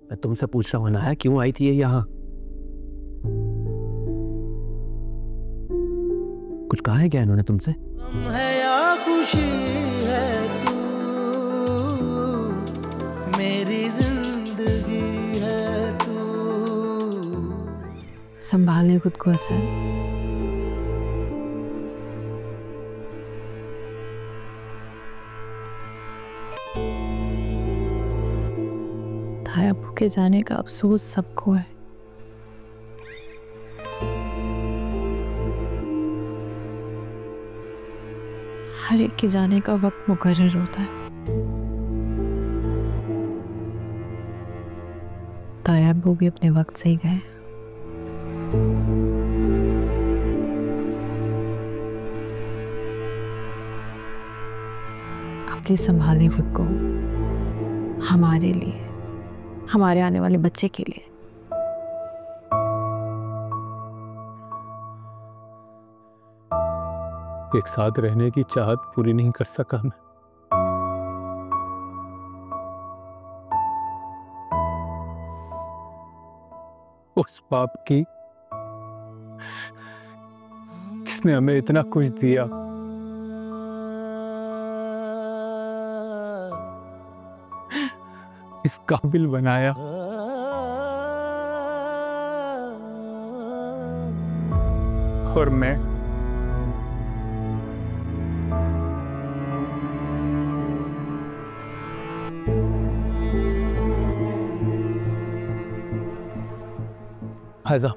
मैं तुमसे पूछ रहा हूँ अनाया, क्यों आई थी ये यहाँ? कुछ कहा है क्या इन्होंने तुमसे? है या खुशी है तू, मेरी जिंदगी है तू। संभालने खुद को हसन। ताया अब्बू के जाने का अफसोस सबको है। हर एक के जाने का वक्त मुकर्रर होता है। ताया अब्बू भी अपने वक्त से ही गए। आप प्लीज संभालें खुद को, हमारे लिए, हमारे आने वाले बच्चे के लिए। एक साथ रहने की चाहत पूरी नहीं कर सका मैं। उस बाप की जिसने हमें इतना कुछ दिया, इस काबिल बनाया, और मैं हाजा,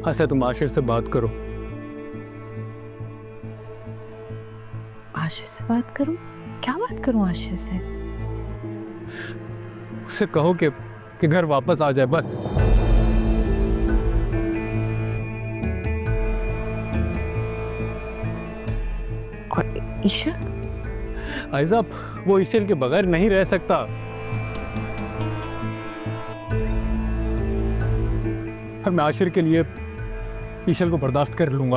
हाजा तुम आशिर से बात करो। आशिर से बात करूं? क्या बात करूं आशिर से? उसे कहो कि घर वापस आ जाए बस। और ईशा? आयजा, वो ईशल के बगैर नहीं रह सकता। और मैं आशिर के लिए ईशल को बर्दाश्त कर लूंगा।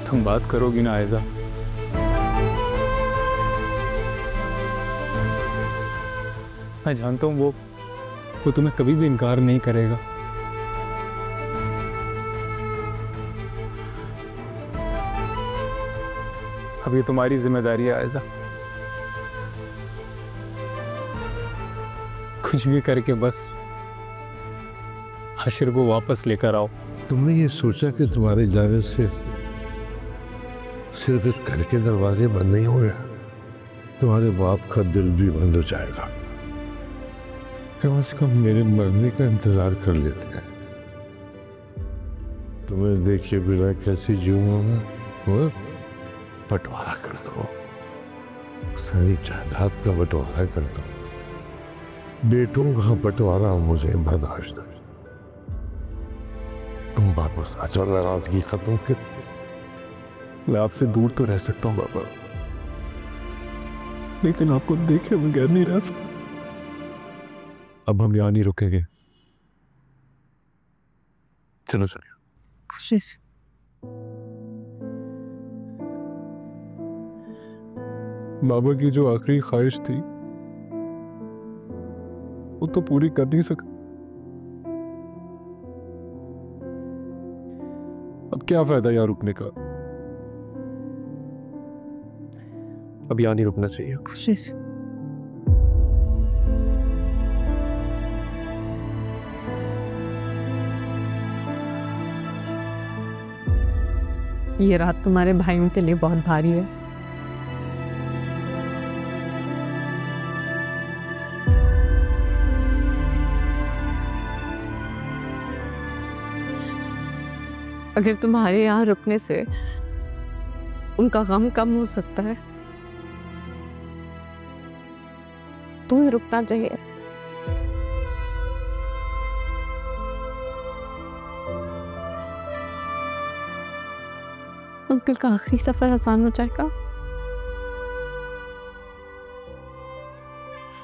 तुम बात करोगी ना आयजा? मैं जानता हूं वो तुम्हें कभी भी इनकार नहीं करेगा। अब ये तुम्हारी जिम्मेदारी है आयजा। कुछ भी करके बस आशिर को वापस लेकर आओ। तुमने ये सोचा कि तुम्हारे जाने से सिर्फ इस घर के दरवाजे बंद नहीं हुए, तुम्हारे बाप का दिल भी बंद हो जाएगा। कम से कम मेरे मरने का इंतजार कर लेते हैं। तुम्हें देखे बिना कैसे जीऊंगा मैं? बंटवारा कर दो, सारी जायदाद का बंटवारा कर दो। बेटों का बंटवारा मुझे बर्दाश्त है। तुम वापस आ जाओ, नाराजगी खत्म कर। मैं आपसे दूर तो रह सकता हूँ बाबा, लेकिन आपको देखे बगैर नहीं रह सकता। अब हम यहाँ नहीं रुकेंगे। चलो चलिए। खुशी बाबा की जो आखिरी ख्वाहिश थी वो तो पूरी कर नहीं सकते। अब क्या फायदा यहाँ रुकने का? अब यहाँ नहीं रुकना चाहिए। खुशी ये रात तुम्हारे भाइयों के लिए बहुत भारी है। अगर तुम्हारे यहाँ रुकने से उनका गम कम हो सकता है, तुम्हें रुकना चाहिए। अंकल का आखिरी सफर आसान हो जाएगा,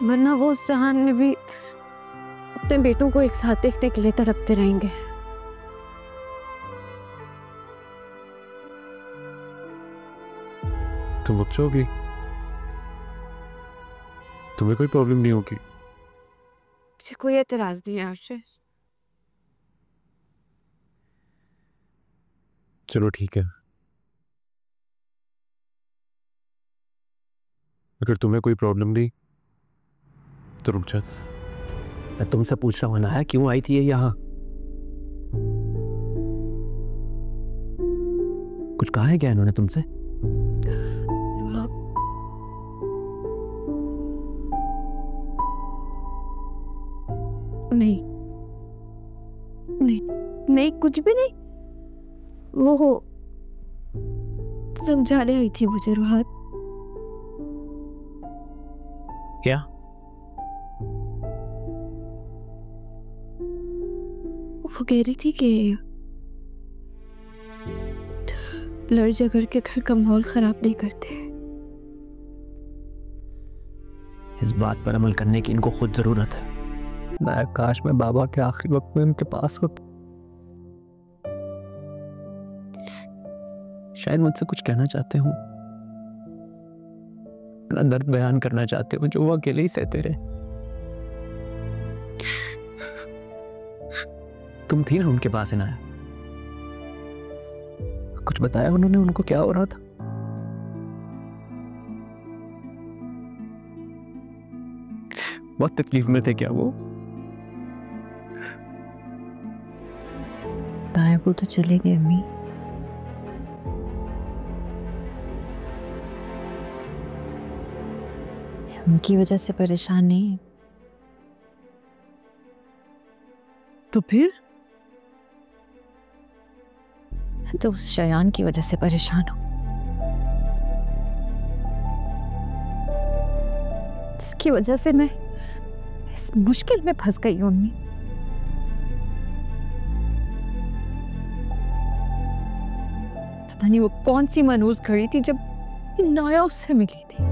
वरना वो उस जहान में भी अपने बेटों को एक साथ देखने के लिए तड़पते रहेंगे। तुम उठ जाओगी? तुम्हें कोई प्रॉब्लम नहीं होगी? मुझे कोई एतराज नहीं है आशीष। चलो ठीक है, अगर तुम्हें कोई प्रॉब्लम नहीं तो रुक जा। मैं तुमसे पूछ रहा हूँ अनाया, क्यों आई थी ये यहाँ? कुछ कहा है क्या इन्होंने तुमसे? नहीं नहीं नहीं, कुछ भी नहीं। वो समझाने आई थी मुझे रुहान। क्या? वो कह रही थी कि लड़ झगड़ के घर का माहौल खराब नहीं करते। इस बात पर अमल करने की इनको खुद जरूरत है। मैं काश मैं बाबा के आखिरी वक्त में उनके पास होता। शायद मुझसे कुछ कहना चाहते हूँ, अपना दर्द बयान करना चाहते हो जो वो अकेले ही सहते रहे। तुम थी ना उनके पास अनाया, कुछ बताया उन्होंने उनको क्या हो रहा था? बहुत तकलीफ में थे क्या वो? बताया वो तो चले गए अम्मी। उनकी वजह से परेशान नहीं तो फिर? तो उस शयान की वजह से परेशान हूं, जिसकी वजह से मैं इस मुश्किल में फंस गई हूं अम्मी। पता नहीं वो कौन सी मनहूस घड़ी थी जब नाया उससे मिली थी।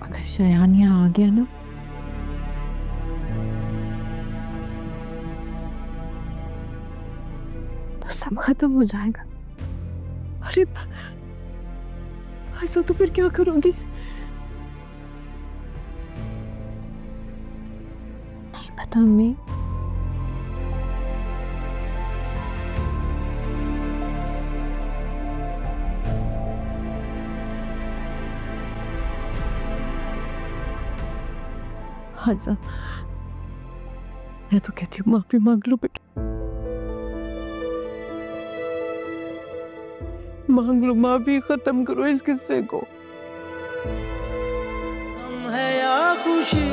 अगर शयान यहाँ आ गया ना, तो सब खत्म हो जाएगा। अरे ऐसा तो फिर क्या करोगी? नहीं पता अम्मी। हाजा, मैं तो कहती हूँ माफी मांग लो बेटा, मांग लो माफी, खत्म करो इस किस्से को। हम है या खुशी